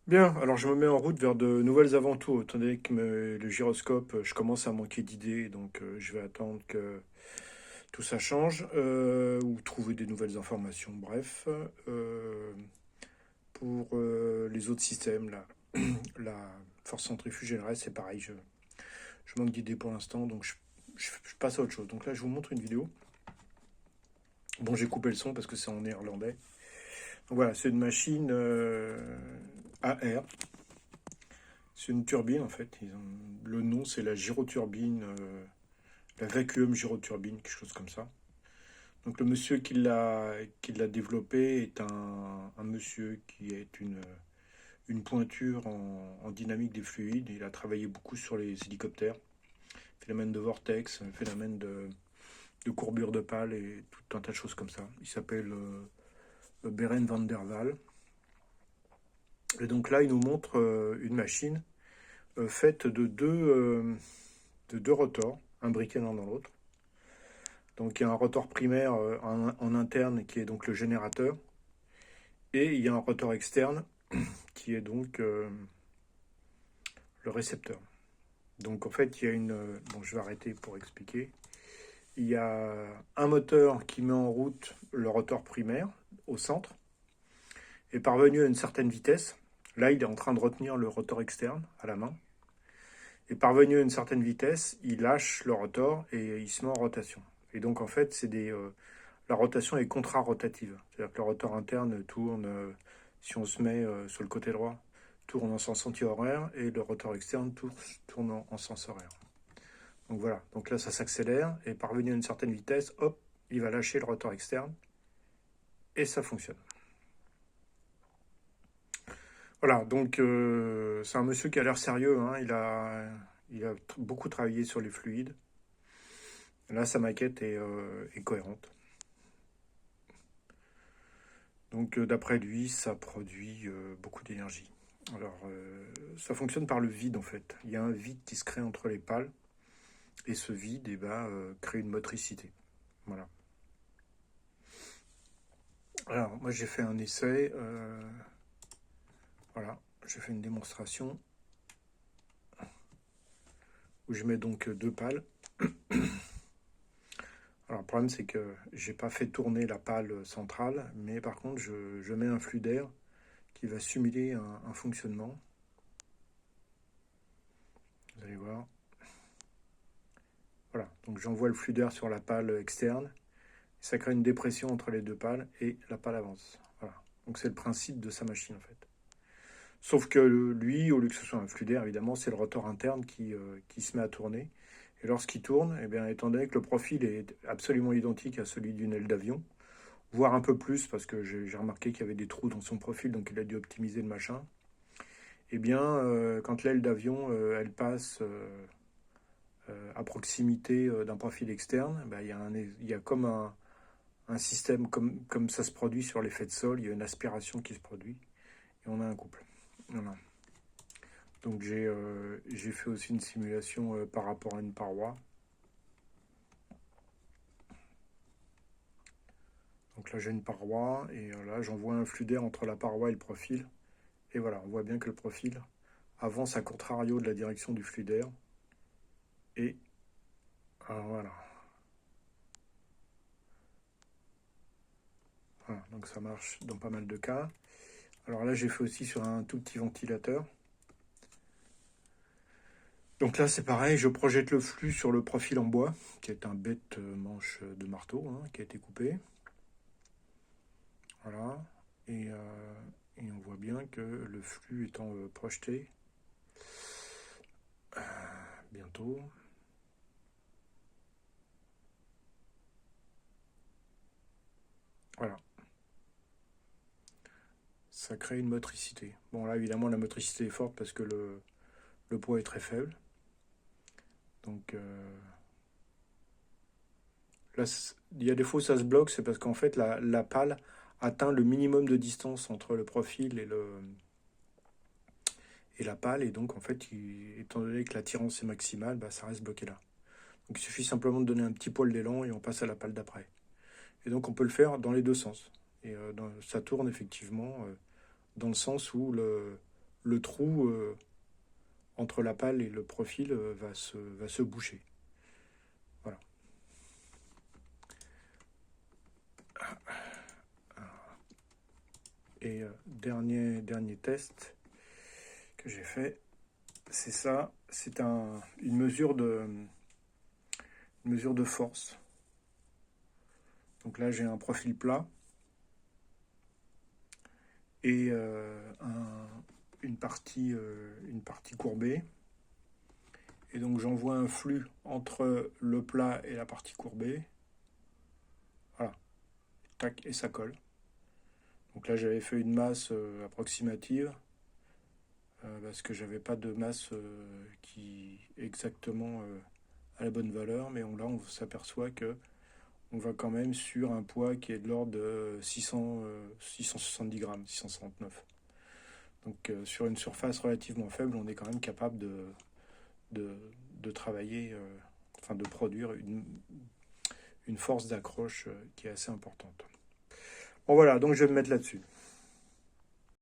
Bien, alors je me mets en route vers de nouvelles aventures, étant donné que le gyroscope, je commence à manquer d'idées, donc je vais attendre que tout ça change, ou trouver des nouvelles informations, bref. Pour les autres systèmes, là, la force centrifuge et le reste, c'est pareil, je manque d'idées pour l'instant, donc je passe à autre chose. Donc là, je vous montre une vidéo. Bon, j'ai coupé le son parce que c'est en néerlandais. Donc voilà, c'est une machine AR. C'est une turbine en fait. Le nom c'est la gyroturbine, la vacuum gyroturbine, quelque chose comme ça. Donc le monsieur qui l'a développé est un monsieur qui est une pointure en dynamique des fluides. Il a travaillé beaucoup sur les hélicoptères, phénomène de vortex, phénomène de courbure de pale et tout un tas de choses comme ça. Il s'appelle Beren van der Waal. Et donc là, il nous montre une machine faite de deux rotors, imbriqués l'un dans l'autre. Donc il y a un rotor primaire en interne qui est donc le générateur, et il y a un rotor externe qui est donc le récepteur. Donc en fait il y a une... bon, je vais arrêter pour expliquer. Il y a un moteur qui met en route le rotor primaire au centre, et parvenu à une certaine vitesse, là il est en train de retenir le rotor externe à la main, et parvenu à une certaine vitesse, il lâche le rotor et il se met en rotation. Et donc en fait la rotation est contra-rotative. C'est-à-dire que le rotor interne tourne, si on se met sur le côté droit, tourne en sens anti-horaire, et le rotor externe tourne en sens horaire. Donc voilà, donc là ça s'accélère, et parvenu à une certaine vitesse, hop, il va lâcher le rotor externe, et ça fonctionne. Voilà, donc c'est un monsieur qui a l'air sérieux, hein, il a beaucoup travaillé sur les fluides. Là, sa maquette est cohérente. Donc d'après lui, ça produit beaucoup d'énergie. Alors ça fonctionne par le vide en fait. Il y a un vide qui se crée entre les pales, et ce vide crée une motricité. Voilà. Alors moi j'ai fait un essai. Voilà, j'ai fait une démonstration où je mets donc deux pales. Alors le problème c'est que j'ai pas fait tourner la pale centrale, mais par contre je mets un flux d'air qui va simuler un fonctionnement. Vous allez voir. Voilà, donc j'envoie le flux d'air sur la pale externe. Ça crée une dépression entre les deux pales et la pale avance. Voilà. Donc c'est le principe de sa machine en fait. Sauf que lui, au lieu que ce soit un flux d'air, évidemment, c'est le rotor interne qui se met à tourner. Et lorsqu'il tourne, eh bien, étant donné que le profil est absolument identique à celui d'une aile d'avion, voire un peu plus, parce que j'ai remarqué qu'il y avait des trous dans son profil, donc il a dû optimiser le machin, eh bien, quand l'aile d'avion, elle passe à proximité d'un profil externe, ben, il y a comme un système, comme ça se produit sur l'effet de sol, il y a une aspiration qui se produit, et on a un couple. Voilà. Donc j'ai fait aussi une simulation par rapport à une paroi. Donc là j'ai une paroi, et là j'envoie un flux d'air entre la paroi et le profil. Et voilà, on voit bien que le profil avance à contrario de la direction du flux d'air. Et voilà. Voilà, donc ça marche dans pas mal de cas. Alors là j'ai fait aussi sur un tout petit ventilateur. Donc là c'est pareil, je projette le flux sur le profil en bois, qui est un bête manche de marteau, hein, qui a été coupé. Voilà. Et on voit bien que le flux étant projeté bientôt. Voilà. Ça crée une motricité. Bon là évidemment la motricité est forte parce que le poids est très faible. Donc là, il y a des fois où ça se bloque, c'est parce qu'en fait la pale atteint le minimum de distance entre le profil et la pale, et donc en fait, étant donné que l'attirance est maximale, bah, ça reste bloqué là. Donc il suffit simplement de donner un petit poil d'élan et on passe à la pale d'après. Et donc on peut le faire dans les deux sens. Et ça tourne effectivement dans le sens où le trou entre la pale et le profil va se boucher. Voilà. Et dernier test que j'ai fait, c'est ça. C'est une mesure de force. Donc là, j'ai un profil plat et une partie courbée. Et donc j'envoie un flux entre le plat et la partie courbée. Voilà. Tac, et ça colle. Donc là, j'avais fait une masse approximative parce que j'avais pas de masse qui exactement à la bonne valeur. Mais là, on s'aperçoit que on va quand même sur un poids qui est de l'ordre de 670 grammes, 669. Donc sur une surface relativement faible, on est quand même capable de travailler, enfin de produire une force d'accroche qui est assez importante. Bon voilà, donc je vais me mettre là-dessus.